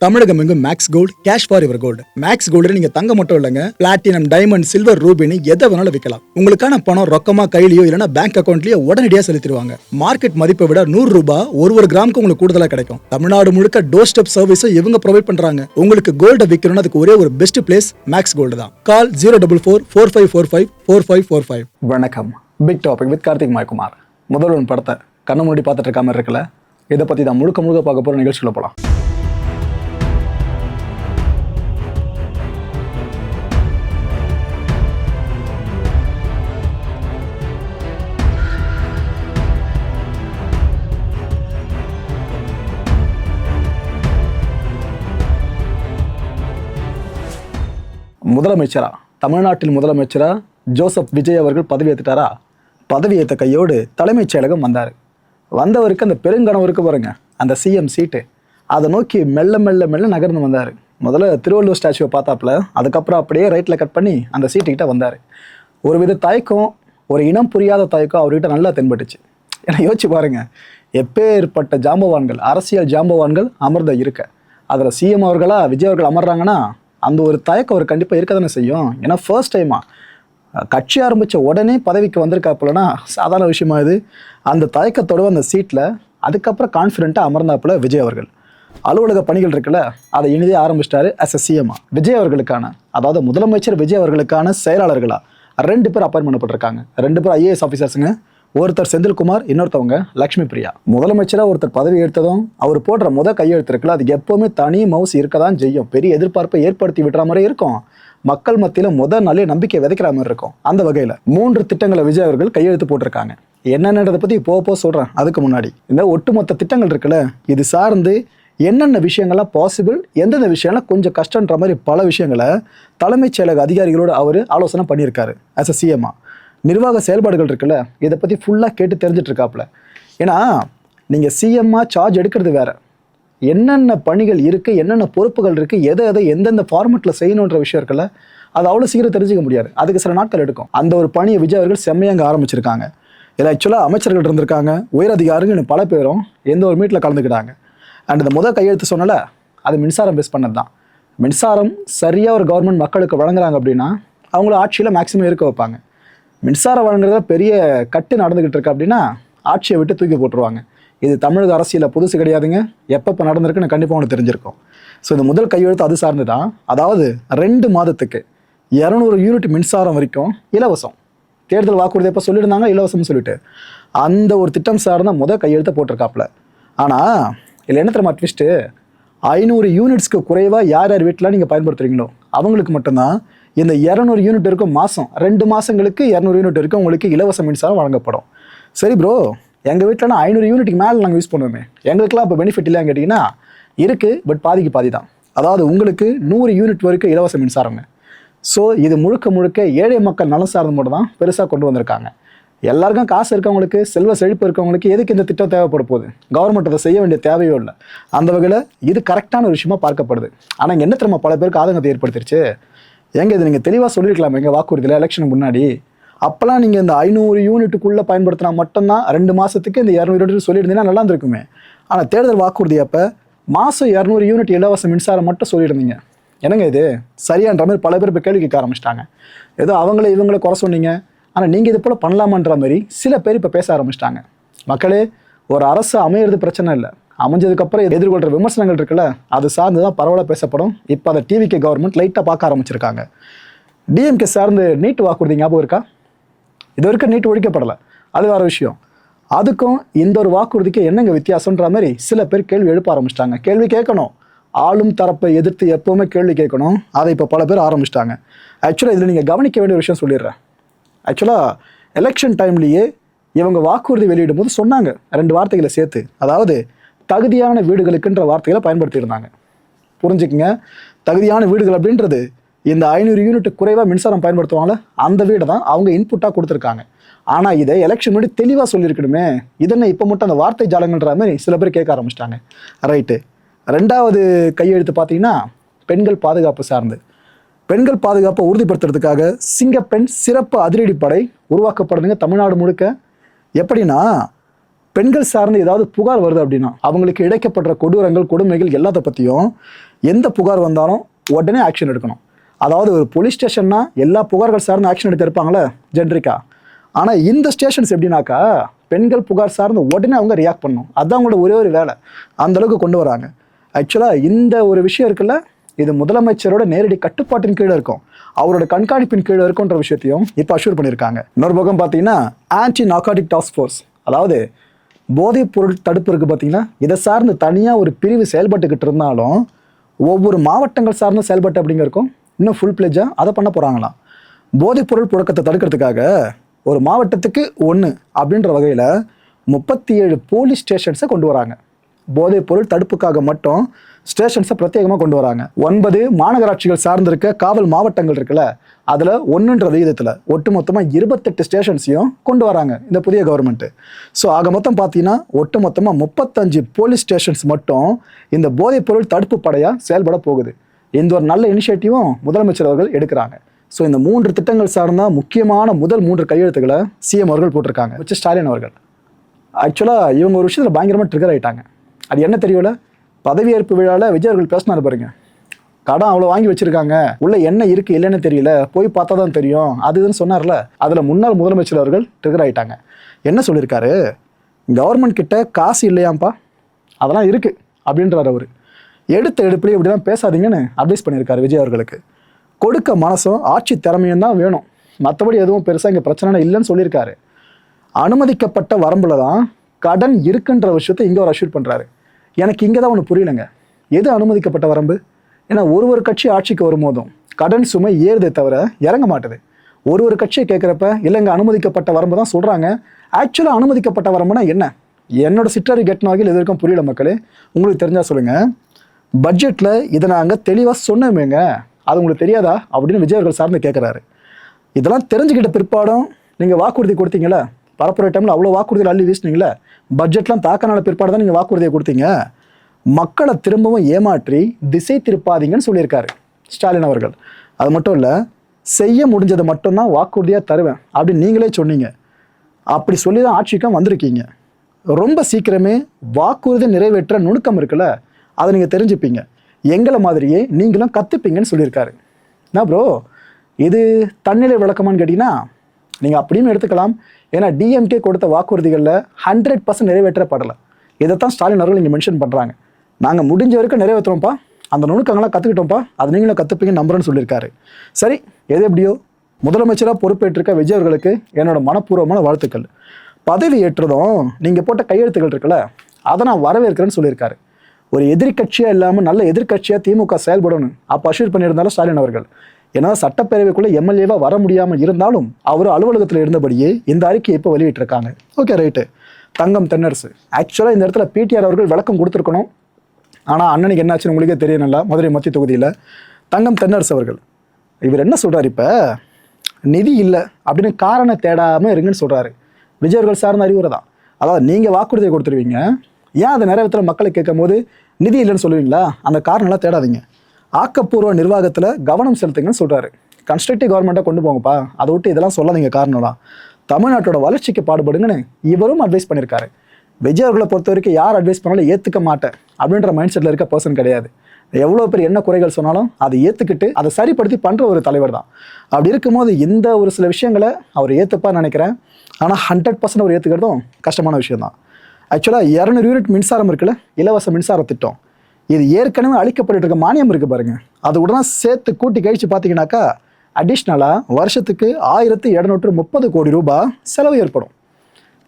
தமிழகம் எங்கும் Max gold cash for your gold. Max gold நீங்க தங்க மட்டும் இல்லைங்க, பிளாட்டினம், டைமண்ட், சில்வர், ரூபினி எதை வேணாலும் விற்கலாம். உங்களுக்கான பணம் ரொக்கமா கையிலயோ இல்லைன்னா பேங்க் அக்கௌண்ட்லயோ உடனடியாக செலுத்திடுவாங்க. மார்க்கெட் மதிப்பை விட 100 ரூபாய் ஒரு கிராமுக்கு உங்களுக்கு கூடுதலாக கிடைக்கும். தமிழ்நாடு முழுக்க டோர் ஸ்டெப் சர்வீஸும் இவங்க ப்ரொவைட் பண்றாங்க. உங்களுக்கு கோல்ட விற்கணும்னு அதுக்கு ஒரே ஒரு பெஸ்ட் பிளேஸ் மேக்ஸ் கோல்டு தான். கால் 04445454545. வணக்கம். Big topic with Karthik Mayakumar. Mudhalvan படத்தை கண்ணு மூடி பார்த்துட்டு இருக்காம இருக்கல, இதை பத்தி தான் முழுக்க பார்க்க போற நிகழ்ச்சியில் போலாம். முதலமைச்சரா, தமிழ்நாட்டில் முதலமைச்சரா ஜோசப் விஜய் அவர்கள் பதவி ஏற்றுட்டாரா? பதவி ஏற்ற கையோடு தலைமைச் செயலகம் வந்தார். வந்தவருக்கு அந்த பெருங்கனவருக்கு பாருங்க, அந்த சிஎம் சீட்டு, அதை நோக்கி மெல்ல மெல்ல மெல்ல நகர்ந்து வந்தார். முதல்ல திருவள்ளுவர் ஸ்டாச்சுவை பார்த்தாப்புல, அதுக்கப்புறம் அப்படியே ரைட்டில் கட் பண்ணி அந்த சீட்டுக்கிட்ட வந்தார். ஒரு வித தயக்கம், ஒரு இனம் புரியாத தயக்கம் அவர்கிட்ட நல்லா தென்பட்டுச்சு. ஏன்னா யோசிச்சு பாருங்க, எப்பேற்பட்ட ஜாம்பவான்கள், அரசியல் ஜாம்பவான்கள் அமர்ந்த இருக்க, அதில் சிஎம் அவர்களா விஜய் அவர்கள் அமர்றாங்கன்னா அந்த ஒரு தயக்கம் அவர் கண்டிப்பாக இருக்க தானே செய்யும். ஏன்னா ஃபர்ஸ்ட் டைமாக கட்சி ஆரம்பித்த உடனே பதவிக்கு வந்திருக்காப்புலனா சாதாரண விஷயமா இது. அந்த தயக்கத்தோட அந்த சீட்டில் அதுக்கப்புறம் கான்ஃபிடென்ட்டாக அமர்ந்தாப்புல விஜய் அவர்கள். அலுவலக பணிகள் இருக்குல்ல, அதை இனிதே ஆரம்பிச்சிட்டாரு அஸ் எ சிஎம்மா. விஜய் அவர்களுக்கான, அதாவது முதலமைச்சர் விஜய் அவர்களுக்கான செயலாளர்களாக 2 பேர் அப்பாயின்ட் பண்ணப்பட்டிருக்காங்க. 2 பேர் ஐஏஎஸ் ஆஃபீஸர்ஸுங்க. ஒருத்தர் செந்தில்குமார், இன்னொருத்தவங்க லக்ஷ்மி பிரியா. முதலமைச்சராக ஒருத்தர் பதவி எடுத்ததும் அவர் போடுற கையெழுத்து இருக்குல்ல, அது எப்போவுமே தனி மவுஸ் இருக்க தான் செய்யும். பெரிய எதிர்பார்ப்பை ஏற்படுத்தி விடுற மாதிரி இருக்கும். மக்கள் மத்தியில் நாளே நம்பிக்கை விதைக்கிற மாதிரி இருக்கும். அந்த வகையில் 3 திட்டங்களை விஜய் அவர்கள் கையெழுத்து போட்டிருக்காங்க. என்னென்னதை பற்றி போக சொல்கிறேன். அதுக்கு முன்னாடி இந்த ஒட்டுமொத்த திட்டங்கள் இருக்குல்ல, இது சார்ந்து என்னென்ன விஷயங்கள்லாம் பாசிபிள், எந்தெந்த விஷயம்லாம் கொஞ்சம் கஷ்டன்ற மாதிரி பல விஷயங்களை தலைமைச் செயலக அதிகாரிகளோடு அவர் ஆலோசனை பண்ணியிருக்காரு ஆஸ் அ சிஎம்மா. நிர்வாக செயல்பாடுகள் இருக்குல்ல, இதை பற்றி ஃபுல்லாக கேட்டு தெரிஞ்சிட்டு இருக்காப்புல. ஏன்னா நீங்கள் சிஎம்மாக சார்ஜ் எடுக்கிறது வேற, என்னென்ன பணிகள் இருக்குது, என்னென்ன பொறுப்புகள் இருக்குது, எதை எந்தெந்த ஃபார்மெட்டில் செய்யணுன்ற விஷயம் இருக்குல்ல, அது அவ்வளோ சீக்கிரம் தெரிஞ்சிக்க முடியாது. அதுக்கு சில நாட்கள் எடுக்கும். அந்த ஒரு பணியை விஜய் அவர்கள் செம்மையாக ஆரம்பிச்சிருக்காங்க. இதில் ஆக்சுவலாக அமைச்சர்கள் இருந்திருக்காங்க, உயரதிகாரிகள் பல பேரும் எந்த ஒரு மீட்டில் கலந்துக்கிட்டாங்க. அண்ட் இந்த கையெழுத்து சொன்னல, அது மின்சாரம் பேஸ் பண்ணது தான். மின்சாரம் சரியாக ஒரு கவர்மெண்ட் மக்களுக்கு வழங்குறாங்க அப்படின்னா அவங்கள ஆட்சியில் மேக்ஸிமம் இருக்க வைப்பாங்க. மின்சாரம் வழங்குறத பெரிய கட்டு நடந்துக்கிட்டு இருக்கு அப்படின்னா ஆட்சியை விட்டு தூக்கி போட்டுருவாங்க. இது தமிழக அரசியலில் புதுசு கிடையாதுங்க. எப்பப்போ நடந்திருக்குன்னு கண்டிப்பாக உங்களுக்கு தெரிஞ்சிருக்கும். ஸோ இந்த முதல் கையெழுத்து அது சார்ந்து தான். அதாவது 2 மாதத்துக்கு 200 யூனிட் மின்சாரம் வரைக்கும் இலவசம். தேர்தல் வாக்குறுதி எப்போ சொல்லியிருந்தாங்க இலவசம்னு சொல்லிட்டு, அந்த ஒரு திட்டம் சார்ந்த கையெழுத்தை போட்டிருக்காப்புல. ஆனால் இதில் என்ன தெரியுமா ட்விஸ்ட்டு, 500 யூனிட்ஸ்க்கு குறைவாக யார் யார் வீட்டில் நீங்கள் பயன்படுத்துகிறீங்களோ அவங்களுக்கு மட்டும்தான் இந்த 200 யூனிட் இருக்கும். மாதம் 2 மாதங்களுக்கு 200 யூனிட் வரைக்கும் உங்களுக்கு இலவச மின்சாரம் வழங்கப்படும். சரி ப்ரோ, எங்கள் வீட்டில் 500 யூனிட்டுக்கு மேலே நாங்கள் யூஸ் பண்ணுவோமே, எங்களுக்குலாம் இப்போ பெனிஃபிட் இல்லைன்னு கேட்டிங்கன்னா இருக்குது. பட் பாதிக்கு பாதி தான். அதாவது உங்களுக்கு 100 யூனிட் வரைக்கும் இலவச மின்சாரங்க. ஸோ இது முழுக்க ஏழை மக்கள் நலம் சார்ந்து மட்டும் தான் பெருசாக கொண்டு வந்திருக்காங்க. எல்லாருக்கும் காசு இருக்கவங்களுக்கு, செல்வ செழிப்பு இருக்கவங்களுக்கு எதுக்கு இந்த திட்டம் தேவைப்பட போகுது? கவர்மெண்ட் அதை செய்ய வேண்டிய தேவையோ இல்லை. அந்த வகையில் இது கரெக்டான ஒரு விஷயமா பார்க்கப்படுது. ஆனால் இங்கே என்ன தெரியுமா, பல பேருக்கு ஆதங்கத்தை ஏற்படுத்திருச்சு. ஏங்க இது நீங்கள் தெளிவாக சொல்லியிருக்கலாம் எங்கள் வாக்குறுதியில் எலெக்ஷனுக்கு முன்னாடி. அப்போல்லாம் நீங்கள் இந்த 500 யூனிட்டுக்குள்ளே பயன்படுத்தினா மட்டும்தான் 2 மாதத்துக்கு இந்த 200 யூனிட் சொல்லியிருந்தீங்கன்னா நல்லா இருந்திருக்குமே. ஆனால் தேர்தல் வாக்குறுதி அப்போ மாதம் 200 யூனிட் இலவச மின்சாரம் மட்டும் சொல்லியிருந்தீங்க. என்னங்க இது சரியான்ற மாதிரி பல பேர் இப்போ கேள்வி கேட்க ஆரம்பிச்சிட்டாங்க. ஏதோ அவங்களே இவங்களே குறை சொன்னீங்க, ஆனால் நீங்கள் இது போல் பண்ணலாமான்ற மாதிரி சில பேர் இப்போ பேச ஆரம்பிச்சிட்டாங்க. மக்களே, ஒரு அரசு அமையிறது பிரச்சனை இல்லை, அமைஞ்சதுக்கப்புறம் எதிர்கொள்கிற விமர்சனங்கள் இருக்குல்ல, அது சார்ந்து தான் பரவலாக பேசப்படும். இப்போ அதை டிவிகே கவர்மெண்ட் லைட்டாக பார்க்க ஆரம்பிச்சிருக்காங்க. டிஎம்கே சார்ந்து நீட் வாக்குறுதி ஞாபகம் இருக்கா? இது வரைக்கும் நீட் ஒழிக்கப்படலை, அது வேறு விஷயம். அதுக்கும் இந்த ஒரு வாக்குறுதிக்கு என்னங்க வித்தியாசன்ற மாதிரி சில பேர் கேள்வி எழுப்ப ஆரம்பிச்சிட்டாங்க. கேள்வி கேட்கணும், ஆளும் தரப்பை எதிர்த்து எப்போவுமே கேள்வி கேட்கணும். அதை இப்போ பல பேர் ஆரம்பிச்சிட்டாங்க. ஆக்சுவலாக இதில் நீங்கள் கவனிக்க வேண்டிய ஒரு விஷயம் சொல்லிடுறேன். ஆக்சுவலாக எலெக்ஷன் டைம்லேயே இவங்க வாக்குறுதி வெளியிடும் போது சொன்னாங்க 2 வார்த்தைகளை சேர்த்து, அதாவது தகுதியான வீடுகளுக்குன்ற வார்த்தைகளை பயன்படுத்தியிருந்தாங்க. புரிஞ்சுக்குங்க, தகுதியான வீடுகள் அப்படின்றது இந்த 500 யூனிட் குறைவாக மின்சாரம் பயன்படுத்துவாங்கள அந்த வீடை தான் அவங்க இன்புட்டாக கொடுத்துருக்காங்க. ஆனால் இதை எலெக்ஷன் முன்னாடி தெளிவாக சொல்லியிருக்கணுமே, இதென்ன இப்போ மட்டும் அந்த வார்த்தை ஜாலங்கன்ற மாதிரி சில பேர் கேட்க ஆரம்பிச்சிட்டாங்க. ரைட்டு. 2வது கையெழுத்து பார்த்தீங்கன்னா பெண்கள் பாதுகாப்பு சார்ந்து. பெண்கள் பாதுகாப்பை உறுதிப்படுத்துறதுக்காக சிங்கப்பெண் சிறப்பு அதிரடி படை உருவாக்கப்படுதுங்க தமிழ்நாடு முழுக்க. எப்படின்னா பெண்கள் சார்ந்து ஏதாவது புகார் வருது அப்படின்னா அவங்களுக்கு இழைக்கப்படுற கொடூரங்கள் கொடுமைகள் எல்லாத்த பற்றியும் எந்த புகார் வந்தாலும் உடனே ஆக்ஷன் எடுக்கணும். அதாவது ஒரு போலீஸ் ஸ்டேஷன்னா எல்லா புகார்கள் சார்ந்து ஆக்ஷன் எடுத்து இருப்பாங்களே ஜென்ரிக்கா. ஆனால் இந்த ஸ்டேஷன்ஸ் எப்படின்னாக்கா பெண்கள் புகார் சார்ந்து உடனே அவங்க ரியாக்ட் பண்ணணும். அதுதான் அவங்களோட ஒரே ஒரு வேலை. அந்தளவுக்கு கொண்டு வராங்க. ஆக்சுவலாக இந்த ஒரு விஷயம் இருக்குல்ல, இது முதலமைச்சரோட நேரடி கட்டுப்பாட்டின் கீழே இருக்கும், அவரோட கண்காணிப்பின் கீழே இருக்குன்ற விஷயத்தையும் இப்போ அஷ்யூர் பண்ணியிருக்காங்க. இன்னொரு பக்கம் பார்த்தீங்கன்னா ஆன்டி நார்காட்டிக் டாஸ்க் ஃபோர்ஸ், அதாவது போதைப் பொருள் தடுப்பு இருக்குது பார்த்தீங்கன்னா, இதை சார்ந்து தனியாக ஒரு பிரிவு செயல்பட்டுக்கிட்டு இருந்தாலும் ஒவ்வொரு மாவட்டங்கள் சார்ந்த செயல்பட்டு அப்படிங்க இருக்கும். இன்னும் ஃபுல் பிளெஜாக அதை பண்ண போகிறாங்களாம். போதைப் பொருள் புழக்கத்தை தடுக்கிறதுக்காக ஒரு மாவட்டத்துக்கு 1 அப்படின்ற வகையில் 37 போலீஸ் ஸ்டேஷன்ஸை கொண்டு வராங்க. போதைப் பொருள் தடுப்புக்காக மட்டும் ஸ்டேஷன்ஸை பிரத்யேகமாக கொண்டு வராங்க. 9 மாநகராட்சிகள் சார்ந்திருக்க காவல் மாவட்டங்கள் இருக்குல்ல, அதில் 1ன்ற விகிதத்தில் ஒட்டு மொத்தமாக 28 ஸ்டேஷன்ஸையும் கொண்டு வராங்க இந்த புதிய கவர்மெண்ட்டு. ஸோ ஆக மொத்தம் பார்த்தீங்கன்னா ஒட்டு மொத்தமாக 35 போலீஸ் ஸ்டேஷன்ஸ் மட்டும் இந்த போதைப் பொருள் தடுப்பு படையாக செயல்பட போகுது. இந்த ஒரு நல்ல இனிஷியேட்டிவும் முதலமைச்சர் அவர்கள் எடுக்கிறாங்க. ஸோ இந்த 3 திட்டங்கள் சார்ந்த முக்கியமான முதல் 3 கையெழுத்துக்களை சிஎம் அவர்கள் போட்டிருக்காங்க, வச்சு ஸ்டாலின் அவர்கள். ஆக்சுவலாக இவங்க ஒரு விஷயத்தில் பயங்கரமாக ட்ரிகர் ஆகிட்டாங்க. அது என்ன தெரியல, பதவியேற்பு விழாவில் விஜய் அவர்கள் பேசினார் பாருங்க, கடன் அவ்வளோ வாங்கி வச்சிருக்காங்க, உள்ள என்ன இருக்குது இல்லைன்னு தெரியல, போய் பார்த்தா தான் தெரியும், அதுன்னு சொன்னார்ல. அதில் முன்னாள் முதலமைச்சர் அவர்கள் ட்ரிகர் ஆகிட்டாங்க. என்ன சொல்லியிருக்காரு, கவர்மெண்ட் கிட்ட காசு இல்லையாம்ப்பா, அதெல்லாம் இருக்குது அப்படின்றார் அவர். எடுத்த எடுப்புலேயே இப்படிலாம் பேசாதீங்கன்னு அட்வைஸ் பண்ணியிருக்காரு விஜய் அவர்களுக்கு. கொடுக்க மனசும் ஆட்சி திறமையும் தான் வேணும், மற்றபடி எதுவும் பெருசாக இங்கே பிரச்சனை இல்லைன்னு சொல்லியிருக்காரு. அனுமதிக்கப்பட்ட வரம்பில் தான் கடன் இருக்குன்ற விஷயத்தை இங்கே ஒரு அஷ்யூர் பண்ணுறாரு. எனக்கு இங்கே தான் ஒன்று புரியலைங்க, எது அனுமதிக்கப்பட்ட வரம்பு? ஏன்னா ஒரு கட்சி ஆட்சிக்கு வரும்போதும் கடன் சுமை ஏறுதே தவிர இறங்க மாட்டுது. ஒரு கட்சியை கேட்குறப்ப இல்லைங்க அனுமதிக்கப்பட்ட வரம்பு தான் சொல்கிறாங்க. ஆக்சுவலாக அனுமதிக்கப்பட்ட வரம்புனா என்ன? என்னோட சிற்றறி கெட்டின வகையில் இது வரைக்கும் புரியல மக்களே, உங்களுக்கு தெரிஞ்சால் சொல்லுங்கள். பட்ஜெட்டில் இதை நாங்கள் தெளிவாக சொன்னோமேங்க, அது உங்களுக்கு தெரியாதா அப்படின்னு விஜய் அவர்கள் சார்ந்து கேட்குறாரு. இதெல்லாம் தெரிஞ்சுக்கிட்ட பிற்பாடும் நீங்கள் வாக்குறுதி கொடுத்தீங்களா? பரப்புரை டைமில் அவ்வளோ வாக்குறுதியில் அள்ளி வீசினீங்களே, பட்ஜெட்லாம் தாக்கனால பிற்பாடு தான் நீங்கள் வாக்குறுதியை கொடுத்தீங்க. மக்களை திரும்பவும் ஏமாற்றி திசை திருப்பாதீங்கன்னு சொல்லியிருக்காரு ஸ்டாலின் அவர்கள். அது மட்டும் இல்லை, செய்ய முடிஞ்சதை மட்டும்தான் வாக்குறுதியாக தருவேன் அப்படின்னு நீங்களே சொன்னீங்க. அப்படி சொல்லி தான் ஆட்சிக்கும் வந்திருக்கீங்க. ரொம்ப சீக்கிரமே வாக்குறுதி நிறைவேற்ற நுணுக்கம் இருக்குல்ல, அதை நீங்கள் தெரிஞ்சுப்பீங்க, எங்களை மாதிரியே நீங்களும் கற்றுப்பீங்கன்னு சொல்லியிருக்காரு. என்ன ப்ரோ இது தன்னிலை விளக்கமான்னு கேட்டிங்கன்னா நீங்கள் அப்படின்னு எடுத்துக்கலாம். ஏன்னா டிஎம்கே கொடுத்த வாக்குறுதிகளில் 100% நிறைவேற்றப்படலை. இதைத்தான் ஸ்டாலின் அவர்கள் இங்கே மென்ஷன் பண்ணுறாங்க. நாங்கள் முடிஞ்ச வரைக்கும் நிறைவேற்றுறோம்ப்பா, அந்த நுணுக்கங்களாம் கற்றுக்கிட்டோம்ப்பா, அது நீங்களும் கற்றுப்பீங்க நம்புறேன்னு சொல்லியிருக்காரு. சரி, எது எப்படியோ முதலமைச்சராக பொறுப்பேற்றிருக்க விஜய் அவர்களுக்கு என்னோட மனப்பூர்வமான வாழ்த்துக்கள். பதவி ஏற்றதும் நீங்கள் போட்ட கையெழுத்துக்கள் இருக்குல்ல, அதை நான் வரவேற்கிறேன்னு சொல்லியிருக்காரு. ஒரு எதிர்கட்சியாக இல்லாமல் நல்ல எதிர்கட்சியாக திமுக செயல்படணும் அப்போ அஷ்யூர் பண்ணியிருந்தாலும் ஸ்டாலின் அவர்கள். ஏன்னா சட்டப்பேரவைக்குள்ளே எம்எல்ஏவாக வர முடியாமல் இருந்தாலும் அவர் அலுவலகத்தில் இருந்தபடியே இந்த அறிக்கையை இப்போ வெளியிட்டிருக்காங்க. Okay right. தங்கம் தென்னரசு, ஆக்சுவலாக இந்த இடத்துல பிடிஆர் அவர்கள் விளக்கம் கொடுத்துருக்கணும். ஆனால் அண்ணனுக்கு என்னாச்சுன்னு உங்களுக்கே தெரியணும்ல, மதுரை மத்திய தொகுதியில் தங்கம் தென்னரசு அவர்கள் இவர் என்ன சொல்கிறார், இப்போ நிதி இல்லை அப்படின்னு காரணம் தேடாமல் இருங்கன்னு சொல்கிறாரு. விஜய் அவர்கள் சார்ந்த அறிவுரை தான். அதாவது நீங்கள் வாக்குறுதியை கொடுத்துருவீங்க, ஏன் அதை நிறைவேற்ற மக்களை கேட்கும் போது நிதி இல்லைன்னு சொல்லுவீங்களா? அந்த காரணம்லாம் தேடாதீங்க, ஆக்கப்பூர்வ நிர்வாகத்தில் கவனம் செலுத்துங்கன்னு சொல்கிறாரு. கன்ஸ்ட்ரக்டிவ் கவர்மெண்ட்டாக கொண்டு போங்கப்பா, அதை விட்டு இதெல்லாம் சொல்லாதீங்க, காரணம்லாம் தமிழ்நாட்டோட வளர்ச்சிக்கு பாடுபடுங்கன்னு இவரும் அட்வைஸ் பண்ணியிருக்காரு. விஜய் அவர்களை பொறுத்த வரைக்கும் யார் அட்வைஸ் பண்ணாலும் ஏற்றுக்க மாட்டேன் அப்படின்ற மைண்ட் செட்டில் இருக்க பர்சன் கிடையாது. எவ்வளோ பேர் என்ன குறைகள் சொன்னாலும் அதை ஏற்றுக்கிட்டு அதை சரிப்படுத்தி பண்ணுற ஒரு தலைவர் தான். அப்படி இருக்கும்போது இந்த ஒரு சில விஷயங்களை அவர் ஏற்றுப்பான்னு நினைக்கிறேன். ஆனால் 100% அவர் ஏற்றுக்கிறதும் கஷ்டமான விஷயம்தான். ஆக்சுவலாக 200 யூனிட் மின்சாரம் இருக்குல்ல, இலவச மின்சார திட்டம், இது ஏற்கனவே அளிக்கப்பட்டு இருக்க மானியம் இருக்குது பாருங்க, அது உடனே சேர்த்து கூட்டி கழிச்சு பார்த்தீங்கன்னாக்கா அடிஷ்னலாக வருஷத்துக்கு 1730 கோடி ரூபாய் செலவு ஏற்படும்.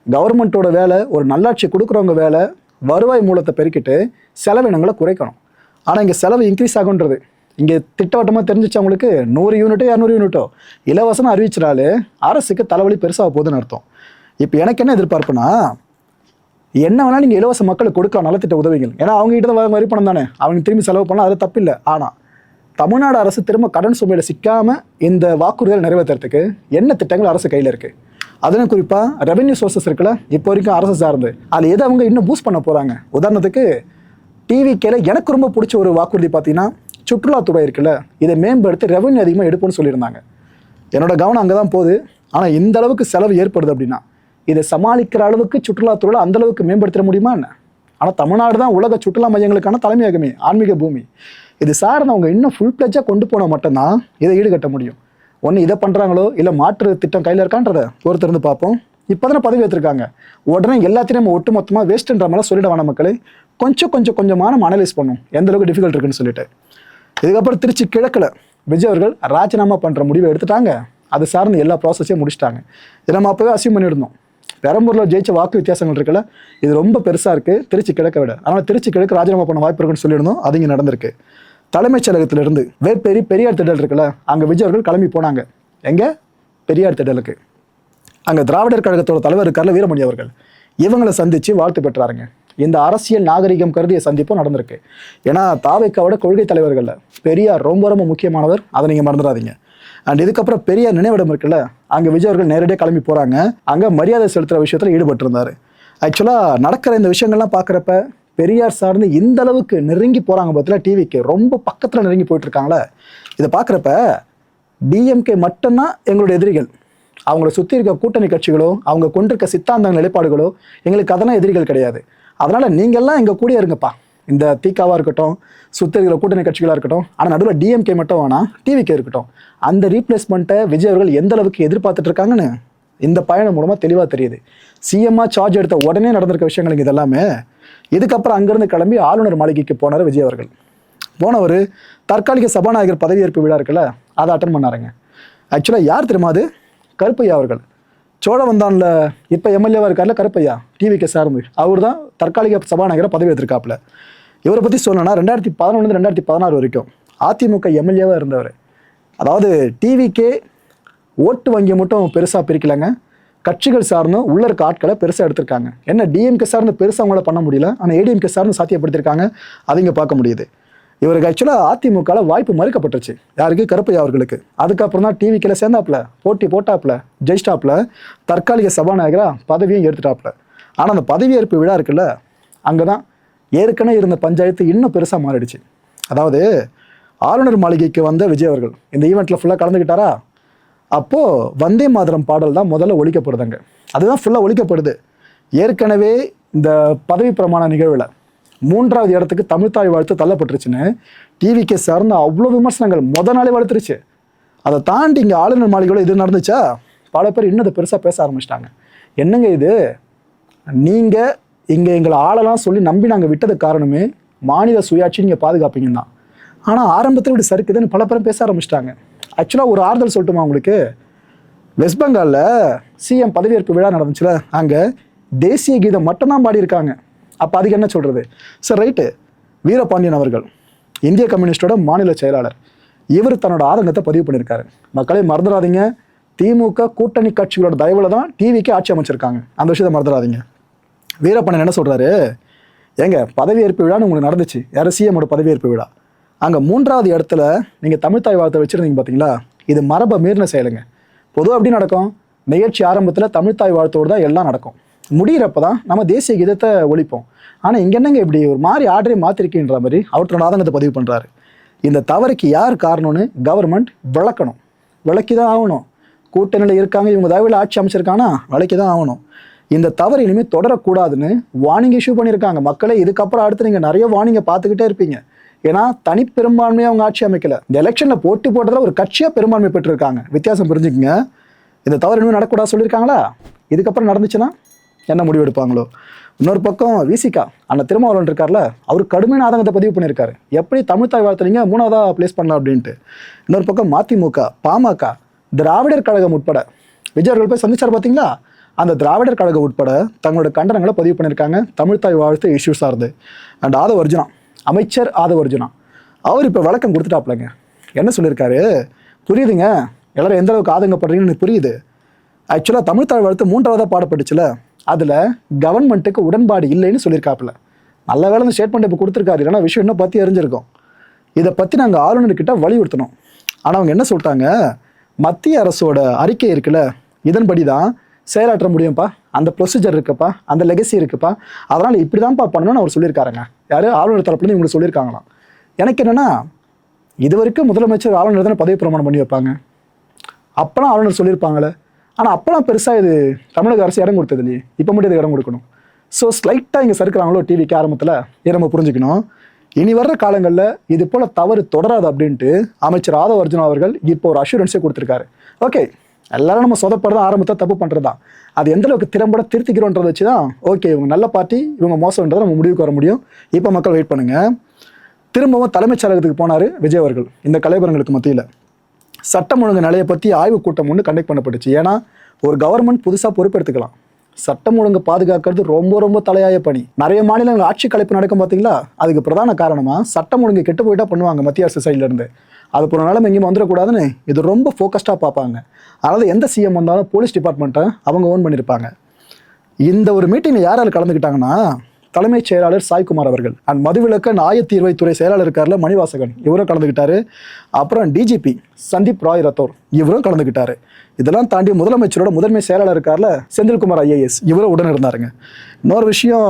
கவர்மெண்ட்டோட வேலை ஒரு நல்லாட்சி கொடுக்குறவங்க வேலை வருவாய் மூலத்தை பெருக்கிட்டு செலவினங்களை குறைக்கணும். ஆனால் இங்கே செலவு இன்க்ரீஸ் ஆகுன்றது இங்கே திட்டவட்டமாக தெரிஞ்சிச்சு அவங்களுக்கு. 100 யூனிட்டோ 200 யூனிட்டோ இலவசமாக அறிவிச்சினாலே அரசுக்கு தலைவலி பெருசாக போகுதுன்னு அர்த்தம். இப்போ எனக்கு என்ன எதிர்பார்ப்புனா, என்ன வேணாலும் நீங்கள் இலவச மக்களுக்கு கொடுக்கலாம் நலத்திட்ட உதவிகள், ஏன்னா அவங்ககிட்ட தான் வரி பணம் தானே, அவங்க திரும்பி செலவு பண்ணலாம், அது தப்பில்லை. ஆனால் தமிழ்நாடு அரசு திரும்ப கடன் சுமையில் சிக்காமல் இந்த வாக்குறுதிகளை நிறைவேற்றுறதுக்கு என்ன திட்டங்கள் அரசு கையில் இருக்குது? அதுவும் குறிப்பாக ரெவென்யூ சோர்சஸ் இருக்குல்ல, இப்போ வரைக்கும் அரசு சார்ந்து அதில் எதை அவங்க இன்னும் பூஸ்ட் பண்ண போகிறாங்க. உதாரணத்துக்கு டிவிக்கேல எனக்கு ரொம்ப பிடிச்ச ஒரு வாக்குறுதி பார்த்தீங்கன்னா சுற்றுலாத்துறை இருக்குல்ல, இதை மேம்படுத்தி ரெவென்யூ அதிகமாக எடுப்போம்னு சொல்லியிருந்தாங்க. என்னோட கவனம் அங்கே தான் போகுது. ஆனால் இந்த அளவுக்கு செலவு ஏற்படுது அப்படின்னா இதை சமாளிக்கிற அளவுக்கு சுற்றுலாத்துறையை அந்த அளவுக்கு மேம்படுத்த முடியுமா என்ன? ஆனால் தமிழ்நாடு தான் உலக சுற்றுலா மையங்களுக்கான தலைமையகமே, ஆன்மீக பூமி. இது சார்ந்தவங்க இன்னும் ஃபுல் பிளட்ஜாக கொண்டு போனால் மட்டும்தான் இதை ஈடுகட்ட முடியும். ஒன்று இதை பண்ணுறாங்களோ இல்லை மாற்று திட்டம் கையில் இருக்கான்றதை பொறுத்திருந்து பார்ப்போம். இப்போ தானே பதவி ஏற்றிருக்காங்க, உடனே எல்லாத்தையும் நம்ம ஒட்டு மொத்தமாக வேஸ்ட்டுன்ற மாதிரி சொல்லிட வேணாம் மக்களே. கொஞ்சமாக நம்ம அனலைஸ் பண்ணும் எந்த அளவுக்கு டிஃபிகல்ட் இருக்குன்னு சொல்லிட்டு. இதுக்கப்புறம் திருச்சி கிழக்கில் விஜய் அவர்கள் ராஜினாமா பண்ணுற முடிவை எடுத்துட்டாங்க. அது சார்ந்து எல்லா ப்ராசஸையும் முடிச்சிட்டாங்க. இதை நம்ம அப்போவே அசியூம் பண்ணியிருந்தோம். பெரம்பூரில் ஜெயிச்ச வாக்கு வித்தியாசங்கள் இருக்குல்ல, இது ரொம்ப பெருசாக இருக்குது திருச்சி கிழக்கை விட. ஆனால் திருச்சி கிழக்கு ராஜினாமா பண்ண வாய்ப்பு இருக்குன்னு சொல்லியிருந்தோம். அது இங்கே நடந்திருக்கு. தலைமைச் செயலகத்திலிருந்து வேப்பேரி பெரியார் திடல் இருக்குல்ல, அங்கே விஜய் அவர்கள் கிளம்பி போனாங்க. எங்கே? பெரியார் திடலுக்கு. அங்கே திராவிடர் கழகத்தோட தலைவர் இருக்கார்ல வீரமணி அவர்கள், இவங்களை சந்தித்து வாழ்த்து பெற்றாருங்க. இந்த அரசியல் நாகரிகம் கருதிய சந்திப்பும் நடந்திருக்கு. ஏன்னா தாவேக்காவோட கொள்கை தலைவர்களில் பெரியார் ரொம்ப முக்கியமானவர், அதை நீங்கள் மறந்துடாதீங்க. அண்ட் இதுக்கப்புறம் பெரியார் நினைவிடம் இருக்குல்ல, அங்கே விஜய் அவர்கள் நேரடியாக கிளம்பி போகிறாங்க. அங்கே மரியாதை செலுத்துகிற விஷயத்தில் ஈடுபட்டிருந்தார். ஆக்சுவலாக நடக்கிற இந்த விஷயங்கள்லாம் பார்க்குறப்ப பெரியார் சார்ந்து இந்த அளவுக்கு நெருங்கி போகிறாங்க பார்த்தீங்களா, டிவிக்கு ரொம்ப பக்கத்தில் நெருங்கி போயிட்டுருக்காங்களே. இதை பார்க்குறப்ப டிஎம்கே மட்டும்தான் எங்களுடைய எதிரிகள், அவங்கள சுற்றி இருக்க கூட்டணி கட்சிகளோ அவங்க கொண்டிருக்க சித்தாந்த நிலைப்பாடுகளோ எங்களுக்கு அதெல்லாம் எதிரிகள் கிடையாது. அதனால் நீங்கள்லாம் எங்கள் கூட இருங்கப்பா, இந்த திகாவாக இருக்கட்டும், சுற்றி இருக்கிற கூட்டணி கட்சிகளாக இருக்கட்டும். ஆனால் நடுவில் டிஎம்கே மட்டும் வேணாம், டிவிக்கே இருக்கட்டும். அந்த ரீப்ளேஸ்மெண்ட்டை விஜய் அவர்கள் எந்த அளவுக்கு எதிர்பார்த்துட்டு இருக்காங்கன்னு இந்த பயணம் மூலமாக தெளிவாக தெரியுது. சிஎம்மாக சார்ஜ் எடுத்த உடனே நடந்திருக்க விஷயங்கள் இது எல்லாமே. இதுக்கப்புறம் அங்கேருந்து கிளம்பி ஆளுநர் மாளிகைக்கு போனார் விஜய் அவர்கள். போனவர் தற்காலிக சபாநாயகர் பதவியேற்பு விழா இருக்குல்ல, அதை அட்டன் பண்ணாருங்க. ஆக்சுவலாக யார் தெரியுமா அது? கருப்பையா அவர்கள். சோழவந்தானில் இப்போ எம்எல்ஏவாக இருக்கார்ல கருப்பையா, டிவிக்கு சார்ந்து, அவர் தான் தற்காலிக சபாநாயகரை பதவி ஏற்றிருக்காப்புல. இவரை பற்றி சொல்லணும்னா 2011 2016 வரைக்கும் அதிமுக எம்எல்ஏவாக இருந்தவர். அதாவது டிவிக்கே ஓட்டு வங்கி மட்டும் பெருசாக பிரிக்கலைங்க, கட்சிகள் சார்ந்தும் உள்ள இருக்க ஆட்களை பெருசாக எடுத்திருக்காங்க. என்ன டிஎம்கே சார்ந்து பெருசாக அவங்கள பண்ண முடியல, ஆனால் ஏடிஎம்கே சார்ந்து சாத்தியப்படுத்திருக்காங்க. அது இங்கே பார்க்க முடியுது. இவருக்கு ஆக்சுவலாக அதிமுகவில் வாய்ப்பு மறுக்கப்பட்டுச்சு. யாருக்கு? கருப்பையா அவர்களுக்கு. அதுக்கப்புறம் தான் டிவிக்கில் சேர்ந்தாப்புல, போட்டி போட்டாப்புல, ஜெயிஸ்டாப்புல, தற்காலிக சபாநாயகராக பதவியும் எடுத்துட்டாப்புல. ஆனால் அந்த பதவியேற்பு விழா இருக்குல்ல, அங்கே தான் ஏற்கனவே இருந்த பஞ்சாயத்து இன்னும் பெருசாக மாறிடுச்சு. அதாவது ஆளுநர் மாளிகைக்கு வந்த விஜய் அவர்கள் இந்த ஈவெண்ட்டில் ஃபுல்லாக கலந்துக்கிட்டாரா, அப்போது வந்தே மாதரம் பாடல் தான் முதல்ல ஒழிக்கப்படுதுங்க. அதுதான் ஃபுல்லாக ஒழிக்கப்படுது. ஏற்கனவே இந்த பதவி பிரமாண நிகழ்வில் 3வது இடத்துக்கு தமிழ்த்தாய் வாழ்த்து தள்ளப்பட்டுருச்சுன்னு டிவிக்கு சார்ந்த அவ்வளோ விமர்சனங்கள் நாளே வளர்த்துருச்சு. அதை தாண்டி இங்கே ஆளுநர் மாளிகையோட இது நடந்துச்சா, பல பேர் இன்னும் அதை பெருசாக பேச ஆரம்பிச்சிட்டாங்க. என்னங்க இது, நீங்கள் இங்கே எங்களை ஆளலாம் சொல்லி நம்பி நாங்கள் விட்டது காரணமே மாநில சுயாட்சி நீங்கள் பாதுகாப்பீங்க தான். ஆனால் ஆரம்பத்தில் இப்படி சறுக்குதுன்னு பல பேரும் பேச ஆரம்பிச்சிட்டாங்க. ஆக்சுவலாக ஒரு ஆறுதல் சொல்லட்டுமா உங்களுக்கு? வெஸ்ட் பெங்காலில் சிஎம் பதவியேற்பு விழா நடந்துச்சுல, அங்கே தேசிய கீதம் மட்டும்தான் பாடியிருக்காங்க. அப்போ அதுக்கு என்ன சொல்கிறது? சார் ரைட்டு, வீரபாண்டியன் அவர்கள் இந்திய கம்யூனிஸ்டோட மாநில செயலாளர், இவர் தன்னோட ஆதங்கத்தை பதிவு பண்ணியிருக்காரு. மக்களே மறந்துடாதீங்க, திமுக கூட்டணி கட்சிகளோட தயவில் தான் டிவிக்கு ஆட்சி அமைச்சிருக்காங்க, அந்த விஷயத்தை மறந்துடாதீங்க. வீரபாண்டியன் என்ன சொல்கிறாரு? ஏங்க பதவியேற்பு விழான்னு உங்களுக்கு நடந்துச்சு, யாரும் சிஎம்மோட பதவியேற்பு விழா, அங்கே 3வது இடத்துல நீங்கள் தமிழ்த்தாய் வாழ்த்தை வச்சுருந்தீங்க பார்த்தீங்களா, இது மரபை மீறின செயலுங்க. பொதுவாக எப்படி நடக்கும்? நிகழ்ச்சி ஆரம்பத்தில் தமிழ்த்தாய் வாழ்த்தோடு தான் எல்லாம் நடக்கும், முடிகிறப்ப தான் நம்ம தேசிய கீதத்தை ஒழிப்போம். ஆனால் இங்கே என்னங்க இப்படி ஒரு மாதிரி ஆர்டரே மாற்றிருக்கின்ற மாதிரி அவற்றோட ஆதங்கத்தை பதிவு பண்ணுறாரு. இந்த தவறுக்கு யார் காரணம்னு கவர்மெண்ட் விளக்கணும், விளக்கி தான் ஆகணும். கூட்டணியில் இருக்காங்க, இவங்க தயவில் ஆட்சி அமைச்சிருக்காங்கன்னா விளக்கி தான் ஆகணும். இந்த தவறு இனிமேல் தொடரக்கூடாதுன்னு வார்னிங் இஷ்யூ பண்ணியிருக்காங்க. மக்களே இதுக்கப்புறம் அடுத்து நீங்கள் நிறைய வார்னிங்கை பார்த்துக்கிட்டே இருப்பீங்க. ஏன்னா தனிப்பெரும்பான்மையாக அவங்க ஆட்சி அமைக்கல, இந்த எலெக்ஷனில் போட்டி போட்டதில் ஒரு கட்சியாக பெரும்பான்மை பெற்றிருக்காங்க. வித்தியாசம் புரிஞ்சுக்குங்க. இந்த தவறு இனிமேல் நடக்கூடாது சொல்லியிருக்காங்களா, இதுக்கப்புறம் நடந்துச்சுன்னா என்ன முடிவு எடுப்பாங்களோ. இன்னொரு பக்கம் விசிகா அண்ணா திருமாவளவன் இருக்கார்ல, அவர் கடுமையான ஆதங்கத்தை பதிவு பண்ணியிருக்காரு, எப்படி தமிழ்த்தாய் வாழ்த்துறீங்க 3வதாக பிளேஸ் பண்ணலாம் அப்படின்ட்டு. இன்னொரு பக்கம் மதிமுக, பாமக, திராவிடர் கழகம் உட்பட விஜய் அவர்கள் போய் சந்திச்சார் பார்த்தீங்களா, அந்த திராவிடர் கழகம் உட்பட தங்களோட கண்டனங்களை பதிவு பண்ணியிருக்காங்க தமிழ்த்தாய் வாழ்த்து இஷ்யூ சார்ந்து. அண்ட் ஆதவ அர்ஜுனா, அமைச்சர் ஆதவ அர்ஜுனா, அவர் இப்போ விளக்கம் கொடுத்துட்டாப்லங்க. என்ன சொல்லியிருக்காரு? புரியுதுங்க, எல்லாரும் எந்த அளவுக்கு ஆதங்கப்படுறீங்கன்னு புரியுது. ஆக்சுவலாக தமிழ்த்தாய் வாழ்த்து 3வதாக பாடப்பட்டுச்சுல, அதில் கவர்மெண்ட்டுக்கு உடன்பாடு இல்லைன்னு சொல்லியிருக்காப்புல. நல்ல வேலை இந்த ஸ்டேட்மெண்ட் இப்போ கொடுத்துருக்காரு, இல்லைன்னா விஷயம் இன்னும் பற்றி அறிஞ்சிருக்கோம். இதை பற்றி நாங்கள் ஆளுநர்கிட்ட வலியுறுத்தணும். ஆனால் அவங்க என்ன சொல்லிட்டாங்க, மத்திய அரசோட அறிக்கை இருக்குல்ல, இதன்படி தான் செயலாற்ற முடியும்ப்பா, அந்த ப்ரொசீஜர் இருக்குப்பா, அந்த லெகசி இருக்குப்பா, அதனால் இப்படி தான்ப்பா பண்ணணும்னு அவர் சொல்லியிருக்காருங்க. யார்? ஆளுநர் தரப்புலேருந்து இவங்களுக்கு சொல்லியிருக்காங்களாம். எனக்கு என்னென்னா, இது வரைக்கும் முதலமைச்சர் ஆளுநர் தானே பதவி பிரமாணம் பண்ணி வைப்பாங்க, அப்போலாம் ஆளுநர் சொல்லியிருப்பாங்களே, ஆனால் அப்போலாம் பெருசாக இது தமிழக அரசு இடம் கொடுத்தது இல்லையே, இப்போ மட்டும் இது இடம் கொடுக்கணும். ஸோ ஸ்லைட்டாக இங்கே சறுக்கிறாங்களோ டிவிக்கு ஆரம்பத்தில், இதை நம்ம புரிஞ்சுக்கணும். இனி வர்ற காலங்களில் இது போல் தவறு தொடராது அப்படின்ட்டு அமைச்சர் ஆதவ அர்ஜுனா அவர்கள் இப்போ ஒரு அஷூரன்ஸே கொடுத்துருக்காரு. ஓகே, எல்லாரும் நம்ம சொதப்படுறதா ஆரம்பத்தை தப்பு பண்ணுறது தான், அது எந்த அளவுக்கு திறம்பட திருத்திக்கிறோன்றதை வச்சு தான் ஓகே இவங்க நல்ல பார்ட்டி இவங்க மோசம்ன்றதை நம்ம முடிவுக்கு வர முடியும். இப்போ மக்கள் வெயிட் பண்ணுங்கள். திரும்பவும் தலைமைச் செயலகத்துக்கு போனார் விஜய் அவர்கள். இந்த கலைபரங்களுக்கு மத்தியில் சட்டம் ஒழுங்கு நிலையை பற்றி ஆய்வு கூட்டம் ஒன்று கண்டக்ட் பண்ணப்பட்டுச்சு. ஏன்னா ஒரு கவர்மெண்ட் புதுசாக பொறுப்பெடுத்துக்கலாம், சட்டம் ஒழுங்கு பாதுகாக்கிறது ரொம்ப ரொம்ப தலையாய பணி. நிறைய மாநிலங்கள் ஆட்சி கலைப்பு நடக்கும் பார்த்தீங்களா, அதுக்கு பிரதான காரணமாக சட்டம் ஒழுங்கு கெட்டு போயிட்டா பண்ணுவாங்க மத்திய அரசு சைட்லேருந்து. அது போன நிலைமை எங்கேயும் வந்துடக்கூடாதுன்னு இது ரொம்ப ஃபோக்கஸ்டாக பார்ப்பாங்க. அதாவது எந்த சிஎம் வந்தாலும் போலீஸ் டிபார்ட்மெண்ட்டை அவங்க ஓன் பண்ணியிருப்பாங்க. இந்த ஒரு மீட்டிங்கில் யார் யார் கலந்துக்கிட்டாங்கன்னா, தலைமைச் செயலாளர் சாய்குமார் அவர்கள் அண்ட் மதுவிலக்கு ஆயத்தீர்வைத்துறை செயலாளர் இருக்கார்ல மணிவாசகன், இவரும் கலந்துக்கிட்டாரு. அப்புறம் டிஜிபி சந்தீப் ராய் ரத்தோர், இவரும் கலந்துக்கிட்டாரு. இதெல்லாம் தாண்டி முதலமைச்சரோட முதன்மை செயலாளர் இருக்கார்ல செந்தில்குமார் ஐஏஎஸ், இவரும் உடனே இருந்தாருங்க. இன்னொரு விஷயம்,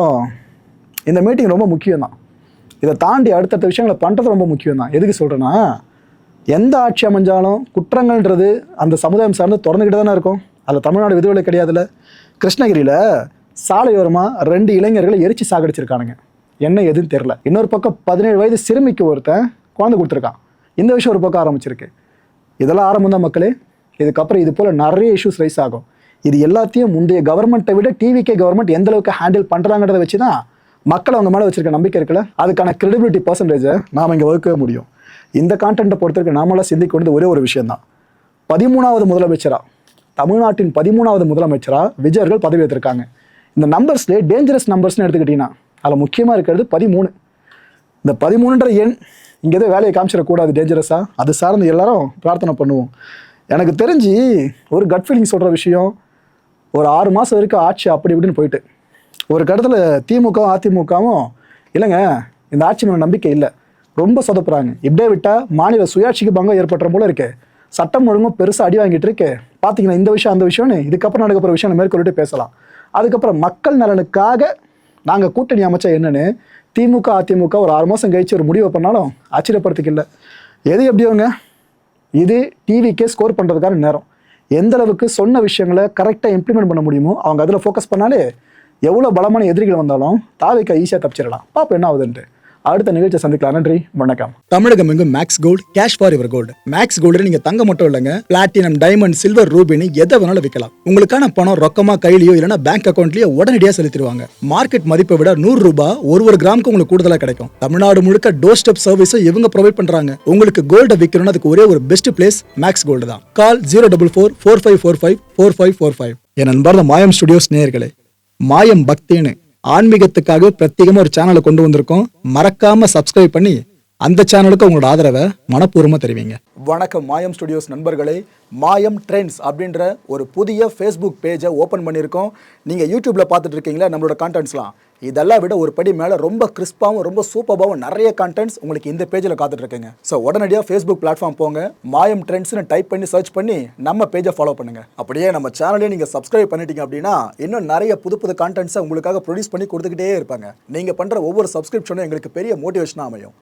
இந்த மீட்டிங் ரொம்ப முக்கியம் தான். இதை தாண்டி அடுத்தடுத்த விஷயங்களை பண்ணுறது ரொம்ப முக்கியம் தான். எதுக்கு சொல்கிறேன்னா, எந்த ஆட்சி அமைஞ்சாலும் குற்றங்கள்ன்றது அந்த சமுதாயம் சார்ந்து தொடர்ந்துக்கிட்டு தானே இருக்கும். அதில் தமிழ்நாடு விதிவிலை கிடையாதுல்ல. கிருஷ்ணகிரியில் சாலையோரமாக 2 இளைஞர்களை எரிச்சு சாகடிச்சிருக்கானுங்க. என்ன எதுன்னு தெரில. இன்னொரு பக்கம் 17 வயது சிறுமிக்கு ஒருத்தன் குழந்தை கொடுத்துருக்கான். இந்த விஷயம் ஒரு பக்கம் ஆரம்பிச்சிருக்கு. இதெல்லாம் ஆரம்பம் தான் மக்களே. இதுக்கப்புறம் இது போல் நிறைய இஷ்யூஸ் ரைஸ் ஆகும். இது எல்லாத்தையும் முந்தைய கவர்மெண்ட்டை விட டிவிகே கவர்மெண்ட் எந்த அளவுக்கு ஹேண்டில் பண்ணுறாங்கிறத வச்சு தான் மக்கள் அவங்க மேலே வச்சிருக்க நம்பிக்கை இருக்குல்ல, அதுக்கான கிரெடிபிலிட்டி பர்சன்டேஜை நாம் இங்கே வகுக்கவே முடியும். இந்த கான்டென்ட்டை பொறுத்தவரைக்கும் நாமெல்லாம் சிந்திக்க வேண்டியது ஒரே ஒரு விஷயம் தான். 13வது முதலமைச்சராக, தமிழ்நாட்டின் 13வது முதலமைச்சராக விஜய் அவர்கள் பதவி ஏற்றிருக்காங்க. இந்த நம்பர்ஸ்லேயே டேஞ்சரஸ் நம்பர்ஸ்னு எடுத்துக்கிட்டிங்கன்னா அதில் முக்கியமாக இருக்கிறது 13. இந்த 13ன்ற எண் இங்கே எதோ வேலையை காமிச்சிடக்கூடாது டேஞ்சரஸாக, அது சார்ந்து எல்லாரும் பிரார்த்தனை பண்ணுவோம். எனக்கு தெரிஞ்சு ஒரு கட் ஃபீலிங் சொல்கிற விஷயம், ஒரு 6 மாதம் வரைக்கும் ஆட்சி அப்படி இப்படின்னு போயிட்டு ஒரு கட்டத்தில் திமுகவும் அதிமுகவும் இல்லைங்க இந்த ஆட்சி மேலே நம்பிக்கை இல்லை, ரொம்ப சொதப்புறாங்க, இப்படியே விட்டால் மாநில சுயாட்சிக்கு பங்கம் ஏற்படுற போல இருக்கு, சட்டம் ஒழுங்கும் பெருசாக அடி வாங்கிட்டு இருக்கு, பார்த்தீங்கன்னா இந்த விஷயம் அந்த விஷயம்னு இதுக்கப்புறம் நடக்கிற விஷயம் மேற்கொள்ளிட்டு பேசலாம். அதுக்கப்புறம் மக்கள் நலனுக்காக நாங்கள் கூட்டணி அமைச்சா என்னன்னு திமுக அதிமுக ஒரு 6 மாதம் கழிச்சு ஒரு முடிவை பண்ணாலும் ஆச்சரியப்படுறதுக்கு இல்லை. எது எப்படியோங்க, இது டிவிக்கே ஸ்கோர் பண்ணுறதுக்கான நேரம். எந்த அளவுக்கு சொன்ன விஷயங்களை கரெக்டாக இம்ப்ளிமெண்ட் பண்ண முடியுமோ அவங்க அதில் ஃபோக்கஸ் பண்ணாலே எவ்வளோ பலமான எதிரிகள் வந்தாலும் தாவிக்க ஈஸியாக தப்பிச்சிடலாம். பாப்பா என்ன ஆகுதுன்ட்டு அடுத்த நிகழ்ச்சியை சந்திக்கலாம். நன்றி, வணக்கம். தமிழகம் எங்கும் Max gold, cash for your gold. Max gold நீங்க தங்க மட்டும் இல்லைங்க, பிளாட்டினம், டைமண்ட், சில்வர், ரூபினி எதை வேணாலும் விற்கலாம். உங்களுக்கான பணம் ரொக்கமா கையிலயோ இல்லைன்னா பேங்க் அக்கௌண்ட்லயோ உடனடியாக செலுத்திடுவாங்க. மார்க்கெட் மதிப்பை விட 100 ரூபாய் ஒரு கிராமுக்கு உங்களுக்கு கூடுதலாக கிடைக்கும். தமிழ்நாடு முழுக்க டோர் ஸ்டெப் சர்வீஸும் இவங்க ப்ரொவைட் பண்றாங்க. உங்களுக்கு கோல்ட விற்கணும்னு அதுக்கு ஒரே ஒரு பெஸ்ட் பிளேஸ் மேக்ஸ் கோல்டு தான். கால் 04445454545. என் அன்பார்ந்த மாயம் ஸ்டுடியோஸ் நேயர்களே, மாயம் பக்தின்னு ஆன்மீகத்துக்காக பிரத்யேகமா ஒரு சேனலை கொண்டு வந்திருக்கோம். மறக்காம சப்ஸ்கிரைப் பண்ணி அந்த சேனலுக்கு உங்களோட ஆதரவை மனப்பூர்வமா தெரிவிங்க. வணக்கம் மாயம் ஸ்டுடியோஸ் நண்பர்களே. மாயம் ட்ரெண்ட்ஸ் அப்படின்ற ஒரு புதிய ஃபேஸ்புக் பேஜை ஓப்பன் பண்ணியிருக்கோம். நீங்கள் யூடியூப்ல பார்த்துட்டு இருக்கீங்களா நம்மளோட கான்டென்ட்ஸ்லாம், இதெல்லாம் விட ஒரு படி மேலே ரொம்ப கிறிஸ்பாகவும் ரொம்ப சூப்பராகவும் நிறைய கான்டென்ட்ஸ் உங்களுக்கு இந்த பேஜில் காத்துட்டு இருக்குங்க. ஸோ உடனடியாக ஃபேஸ்புக் பிளாட்ஃபார்ம் போங்க, மாயம் ட்ரெண்ட்ஸ்னு டைப் பண்ணி சர்ச் பண்ணி நம்ம பேஜை ஃபாலோ பண்ணுங்க. அப்படியே நம்ம சேனலையும் நீங்கள் சப்ஸ்கிரைப் பண்ணிட்டீங்க அப்படின்னா இன்னும் நிறைய புது புது கான்டென்ட்ஸை உங்களுக்காக ப்ரொடியூஸ் பண்ணி கொடுத்துக்கிட்டே இருப்பாங்க. நீங்கள் பண்ணுற ஒவ்வொரு சப்ஸ்கிரிப்ஷனும் எங்களுக்கு பெரிய மோட்டிவேஷனாக அமையும்.